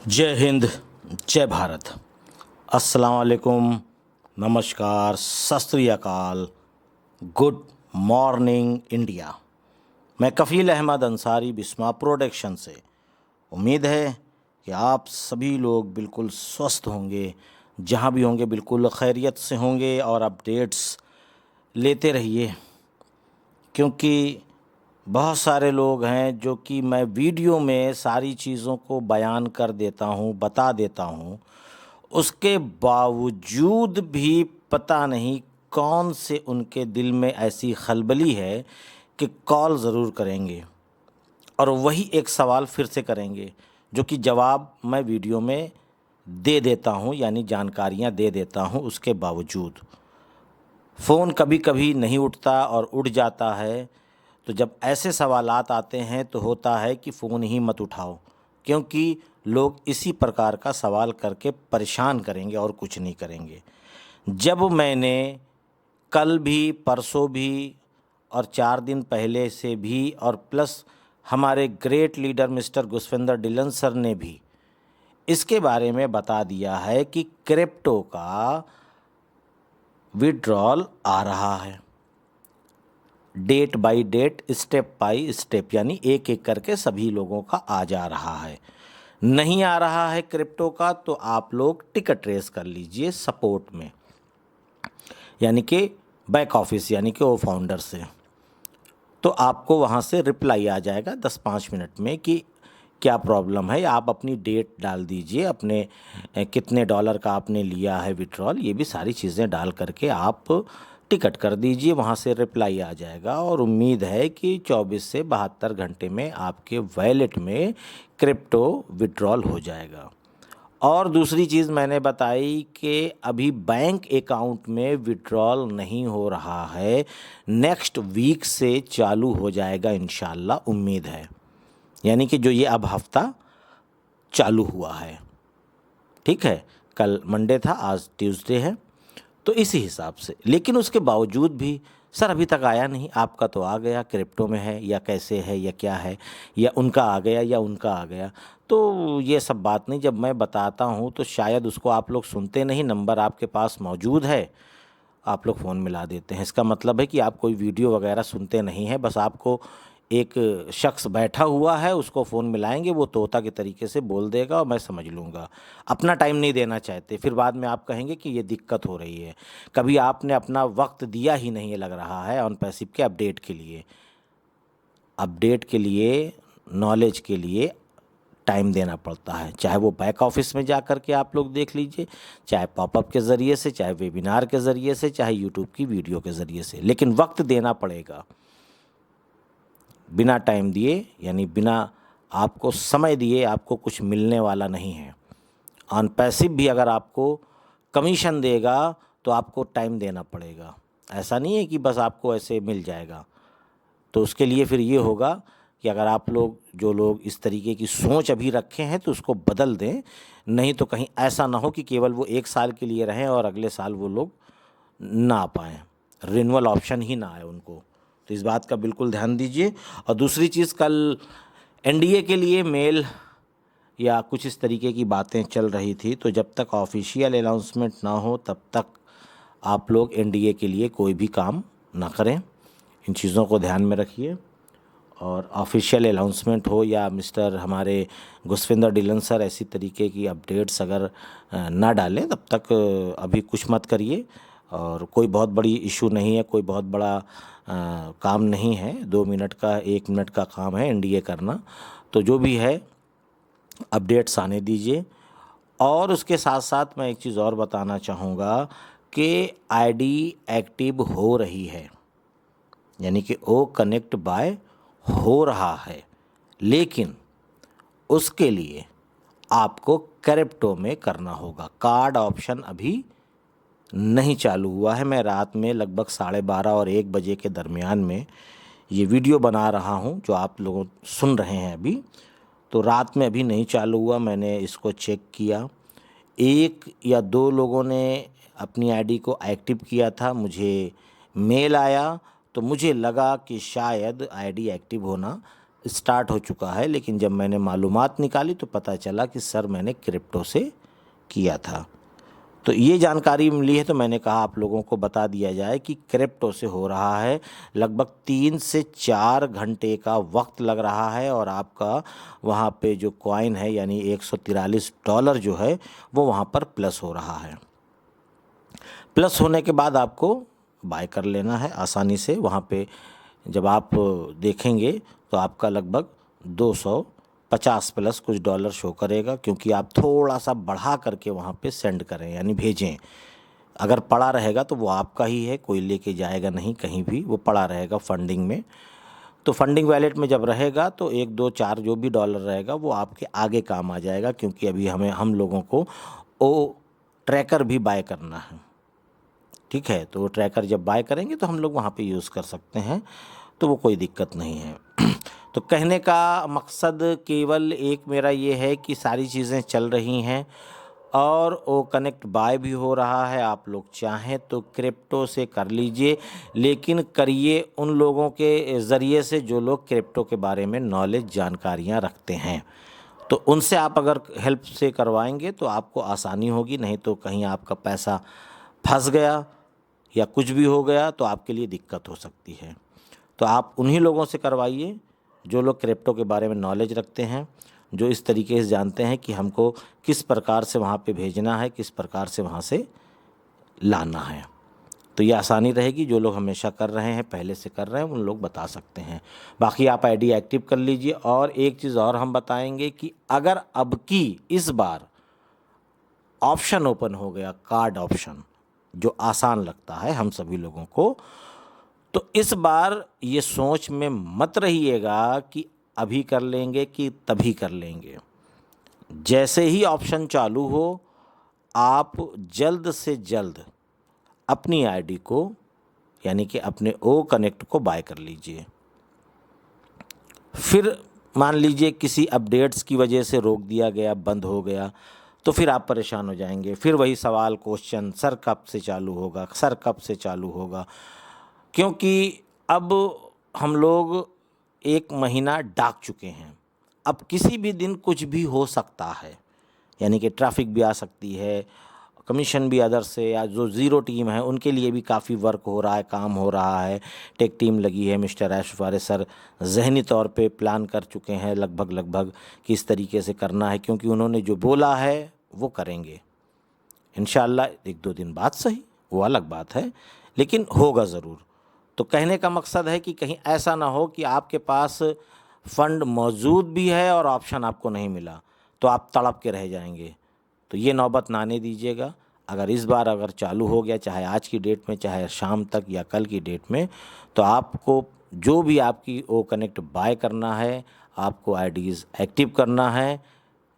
जय हिंद, जय भारत। अस्सलाम वालेकुम, नमस्कार, सत श्री अकाल, गुड मॉर्निंग इंडिया। मैं कफ़ील अहमद अंसारी बिस्मा प्रोडक्शन से। उम्मीद है कि आप सभी लोग बिल्कुल स्वस्थ होंगे, जहाँ भी होंगे बिल्कुल खैरियत से होंगे और अपडेट्स लेते रहिए, क्योंकि बहुत सारे लोग हैं जो कि मैं वीडियो में सारी चीज़ों को बयान कर देता हूँ, बता देता हूँ, उसके बावजूद भी पता नहीं कौन से उनके दिल में ऐसी खलबली है कि कॉल ज़रूर करेंगे और वही एक सवाल फिर से करेंगे, जो कि जवाब मैं वीडियो में दे देता हूँ, यानी जानकारियाँ दे देता हूँ। उसके बावजूद फ़ोन कभी कभी नहीं उठता और उठ जाता है। तो जब ऐसे सवालात आते हैं तो होता है कि फ़ोन ही मत उठाओ, क्योंकि लोग इसी प्रकार का सवाल करके परेशान करेंगे और कुछ नहीं करेंगे। जब मैंने कल भी, परसों भी और 4 दिन पहले से भी, और प्लस हमारे great leader mister Guswinder Dhillon sir ने भी इसके बारे में बता दिया है कि क्रिप्टो का विड्रॉल आ रहा है, date by date, step by step, यानी एक एक करके सभी लोगों का आ जा रहा है। नहीं आ रहा है क्रिप्टो का तो आप लोग टिकट रेस कर लीजिए सपोर्ट में, यानी कि बैक ऑफिस, यानी कि वो फाउंडर से। तो आपको वहाँ से रिप्लाई आ जाएगा 10-5 मिनट में कि क्या प्रॉब्लम है। आप अपनी डेट डाल दीजिए, अपने कितने डॉलर का आपने लिया है विड्रॉल, ये भी सारी चीज़ें डाल करके आप टिकट कर दीजिए, वहाँ से रिप्लाई आ जाएगा। और उम्मीद है कि 24 से 72 घंटे में आपके वैलेट में क्रिप्टो विड्रॉल हो जाएगा। और दूसरी चीज़ मैंने बताई कि अभी बैंक अकाउंट में विड्रॉल नहीं हो रहा है, नेक्स्ट वीक से चालू हो जाएगा इंशाल्लाह, उम्मीद है। यानी कि जो ये अब हफ्ता चालू हुआ है, ठीक है, कल मंडे था, आज ट्यूसडे है, तो इसी हिसाब से। लेकिन उसके बावजूद भी सर अभी तक आया नहीं, आपका तो आ गया, क्रिप्टो में है या कैसे है या क्या है, या उनका आ गया या उनका आ गया, तो ये सब बात नहीं। जब मैं बताता हूँ तो शायद उसको आप लोग सुनते नहीं, नंबर आपके पास मौजूद है, आप लोग फ़ोन मिला देते हैं। इसका मतलब है कि आप कोई वीडियो वगैरह सुनते नहीं हैं, बस आपको एक शख्स बैठा हुआ है, उसको फ़ोन मिलाएंगे, वो तोता के तरीके से बोल देगा और मैं समझ लूँगा। अपना टाइम नहीं देना चाहते, फिर बाद में आप कहेंगे कि ये दिक्कत हो रही है। कभी आपने अपना वक्त दिया ही नहीं, लग रहा है, ऑन पैसिव के अपडेट के लिए। अपडेट के लिए, नॉलेज के लिए टाइम देना पड़ता है, चाहे वो बैक ऑफिस में जा कर के आप लोग देख लीजिए, चाहे पॉपअप के ज़रिए से, चाहे वेबिनार के ज़रिए से, चाहे यूट्यूब की वीडियो के ज़रिए से, लेकिन वक्त देना पड़ेगा। बिना टाइम दिए, यानी बिना आपको समय दिए, आपको कुछ मिलने वाला नहीं है। ऑन पैसिव भी अगर आपको कमीशन देगा तो आपको टाइम देना पड़ेगा, ऐसा नहीं है कि बस आपको ऐसे मिल जाएगा। तो उसके लिए फिर ये होगा कि अगर आप लोग, जो लोग इस तरीके की सोच अभी रखे हैं, तो उसको बदल दें, नहीं तो कहीं ऐसा ना हो कि केवल वो 1 साल के लिए रहें और अगले साल वो लोग ना आ पाएँ, रिन्यूअल ऑप्शन ही ना आए उनको। तो इस बात का बिल्कुल ध्यान दीजिए। और दूसरी चीज़, कल एनडीए के लिए मेल या कुछ इस तरीके की बातें चल रही थी, तो जब तक ऑफिशियल अनाउंसमेंट ना हो तब तक आप लोग एनडीए के लिए कोई भी काम ना करें। इन चीज़ों को ध्यान में रखिए। और ऑफिशियल अनाउंसमेंट हो या मिस्टर हमारे गुसविंदर डिलन सर ऐसी तरीके की अपडेट्स अगर ना डालें, तब तक अभी कुछ मत करिए। और कोई बहुत बड़ी इशू नहीं है, कोई बहुत बड़ा काम नहीं है, 2 मिनट का, 1 मिनट का काम है एनडीए करना। तो जो भी है अपडेट्स आने दीजिए। और उसके साथ साथ मैं एक चीज़ और बताना चाहूँगा कि आईडी एक्टिव हो रही है, यानी कि ओ कनेक्ट बाय हो रहा है, लेकिन उसके लिए आपको क्रिप्टो में करना होगा। कार्ड ऑप्शन अभी नहीं चालू हुआ है। मैं रात में लगभग 12:30 और 1 बजे के दरमियान में ये वीडियो बना रहा हूँ, जो आप लोग सुन रहे हैं अभी। तो रात में अभी नहीं चालू हुआ, मैंने इसको चेक किया, 1 या 2 लोगों ने अपनी आईडी को एक्टिव किया था, मुझे मेल आया, तो मुझे लगा कि शायद आईडी एक्टिव होना स्टार्ट हो चुका है, लेकिन जब मैंने मालूमात निकाली तो पता चला कि सर मैंने क्रिप्टो से किया था। तो ये जानकारी मिली है, तो मैंने कहा आप लोगों को बता दिया जाए कि क्रिप्टो से हो रहा है। लगभग 3 से 4 घंटे का वक्त लग रहा है और आपका वहाँ पे जो कॉइन है यानी $143 जो है वो वहाँ पर प्लस हो रहा है। प्लस होने के बाद आपको बाय कर लेना है आसानी से। वहाँ पे जब आप देखेंगे तो आपका लगभग 250 प्लस कुछ डॉलर शो करेगा, क्योंकि आप थोड़ा सा बढ़ा करके वहाँ पे सेंड करें यानी भेजें। अगर पड़ा रहेगा तो वो आपका ही है, कोई लेके जाएगा नहीं कहीं भी, वो पड़ा रहेगा फंडिंग में। तो फंडिंग वैलेट में जब रहेगा तो 1 2 4 जो भी डॉलर रहेगा वो आपके आगे काम आ जाएगा, क्योंकि अभी हम लोगों को वो ट्रैकर भी बाय करना है। ठीक है, तो वो ट्रैकर जब बाय करेंगे तो हम लोग वहाँ पे यूज़ कर सकते हैं, तो वो कोई दिक्कत नहीं है। तो कहने का मकसद केवल एक मेरा ये है कि सारी चीज़ें चल रही हैं और वो कनेक्ट बाय भी हो रहा है। आप लोग चाहें तो क्रिप्टो से कर लीजिए, लेकिन करिए उन लोगों के ज़रिए से जो लोग क्रिप्टो के बारे में नॉलेज जानकारियाँ रखते हैं। तो उनसे आप अगर हेल्प से करवाएंगे तो आपको आसानी होगी, नहीं तो कहीं आपका पैसा फंस गया या कुछ भी हो गया तो आपके लिए दिक्कत हो सकती है। तो आप उन्हीं लोगों से करवाइए जो लोग क्रिप्टो के बारे में नॉलेज रखते हैं, जो इस तरीके से जानते हैं कि हमको किस प्रकार से वहाँ पे भेजना है, किस प्रकार से वहाँ से लाना है। तो ये आसानी रहेगी। जो लोग हमेशा कर रहे हैं, पहले से कर रहे हैं, उन लोग बता सकते हैं। बाकी आप आईडी एक्टिव कर लीजिए। और एक चीज़ और हम बताएंगे कि अगर अब की इस बार ऑप्शन ओपन हो गया, कार्ड ऑप्शन, जो आसान लगता है हम सभी लोगों को, तो इस बार ये सोच में मत रहिएगा कि अभी कर लेंगे कि तभी कर लेंगे। जैसे ही ऑप्शन चालू हो आप जल्द से जल्द अपनी आईडी को यानी कि अपने ओ कनेक्ट को बाय कर लीजिए। फिर मान लीजिए किसी अपडेट्स की वजह से रोक दिया गया, बंद हो गया, तो फिर आप परेशान हो जाएंगे। फिर वही सवाल, क्वेश्चन, सर कब से चालू होगा, सर कब से चालू होगा। क्योंकि अब हम लोग 1 महीना डाक चुके हैं। अब किसी भी दिन कुछ भी हो सकता है, यानी कि ट्रैफिक भी आ सकती है, कमीशन भी अदर से, या जो ज़ीरो टीम है उनके लिए भी काफ़ी वर्क हो रहा है, काम हो रहा है। टेक टीम लगी है, मिस्टर ऐश वारे सर ज़हनी तौर पे प्लान कर चुके हैं लगभग कि इस तरीके से करना है, क्योंकि उन्होंने जो बोला है वो करेंगे इंशाल्लाह। 1 2 दिन बाद सही, वो अलग बात है, लेकिन होगा ज़रूर। तो कहने का मकसद है कि कहीं ऐसा ना हो कि आपके पास फ़ंड मौजूद भी है और ऑप्शन आपको नहीं मिला, तो आप तड़प के रह जाएंगे। तो ये नौबत ना आने दीजिएगा। अगर इस बार अगर चालू हो गया, चाहे आज की डेट में, चाहे शाम तक या कल की डेट में, तो आपको जो भी आपकी ओ कनेक्ट बाय करना है, आपको आईडीज़ एक्टिव करना है।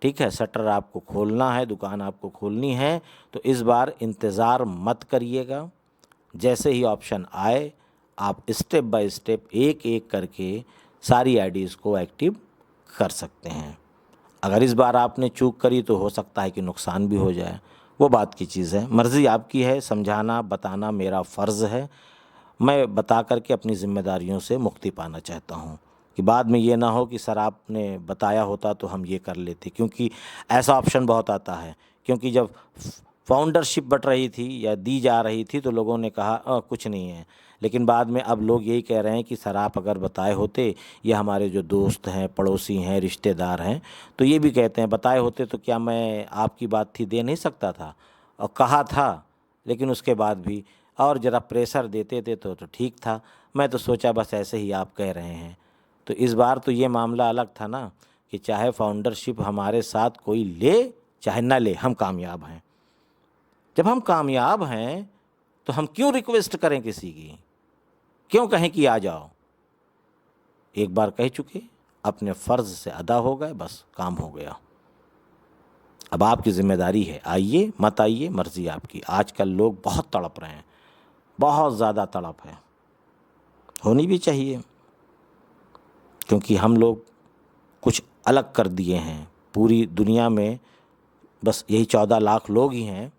ठीक है, शटर आपको खोलना है, दुकान आपको खोलनी है। तो इस बार इंतज़ार मत करिएगा। जैसे ही ऑप्शन आए आप स्टेप बाय स्टेप एक एक करके सारी आईडीज़ को एक्टिव कर सकते हैं। अगर इस बार आपने चूक करी तो हो सकता है कि नुकसान भी हो जाए, वो बात की चीज़ है। मर्ज़ी आपकी है, समझाना बताना मेरा फ़र्ज़ है। मैं बता करके अपनी ज़िम्मेदारियों से मुक्ति पाना चाहता हूँ कि बाद में ये ना हो कि सर आपने बताया होता तो हम ये कर लेते, क्योंकि ऐसा ऑप्शन बहुत आता है। क्योंकि जब फाउंडरशिप बट रही थी या दी जा रही थी तो लोगों ने कहा कुछ नहीं है, लेकिन बाद में अब लोग यही कह रहे हैं कि सर आप अगर बताए होते, ये हमारे जो दोस्त हैं, पड़ोसी हैं, रिश्तेदार हैं, तो ये भी कहते हैं बताए होते तो क्या मैं आपकी बात थी दे नहीं सकता था, और कहा था, लेकिन उसके बाद भी और ज़रा प्रेशर देते थे तो ठीक था। मैं तो सोचा बस ऐसे ही आप कह रहे हैं। तो इस बार तो ये मामला अलग था ना कि चाहे फाउंडरशिप हमारे साथ कोई ले चाहे ना ले, हम कामयाब हैं। जब हम कामयाब हैं तो हम क्यों रिक्वेस्ट करें किसी की, क्यों कहें कि आ जाओ। एक बार कह चुके, अपने फ़र्ज़ से अदा हो गए, बस काम हो गया। अब आपकी ज़िम्मेदारी है, आइए मत आइए मर्ज़ी आपकी। आजकल लोग बहुत तड़प रहे हैं, बहुत ज़्यादा तड़प है, होनी भी चाहिए, क्योंकि हम लोग कुछ अलग कर दिए हैं। पूरी दुनिया में बस यही 14 लाख लोग ही हैं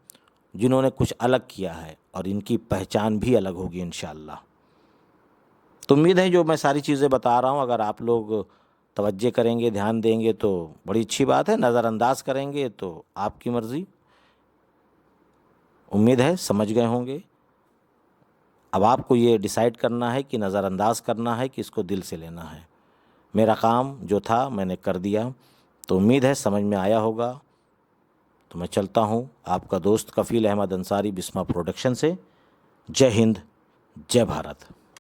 जिन्होंने कुछ अलग किया है, और इनकी पहचान भी अलग होगी इंशाअल्लाह। तो उम्मीद है जो मैं सारी चीज़ें बता रहा हूँ, अगर आप लोग तवज्जो करेंगे, ध्यान देंगे तो बड़ी अच्छी बात है, नज़रअंदाज करेंगे तो आपकी मर्ज़ी। उम्मीद है समझ गए होंगे। अब आपको ये डिसाइड करना है कि नज़रअंदाज करना है कि इसको दिल से लेना है। मेरा काम जो था मैंने कर दिया, तो उम्मीद है समझ में आया होगा। तो मैं चलता हूँ, आपका दोस्त कफ़ील अहमद अंसारी, बिस्मा प्रोडक्शन से। जय हिंद, जय भारत।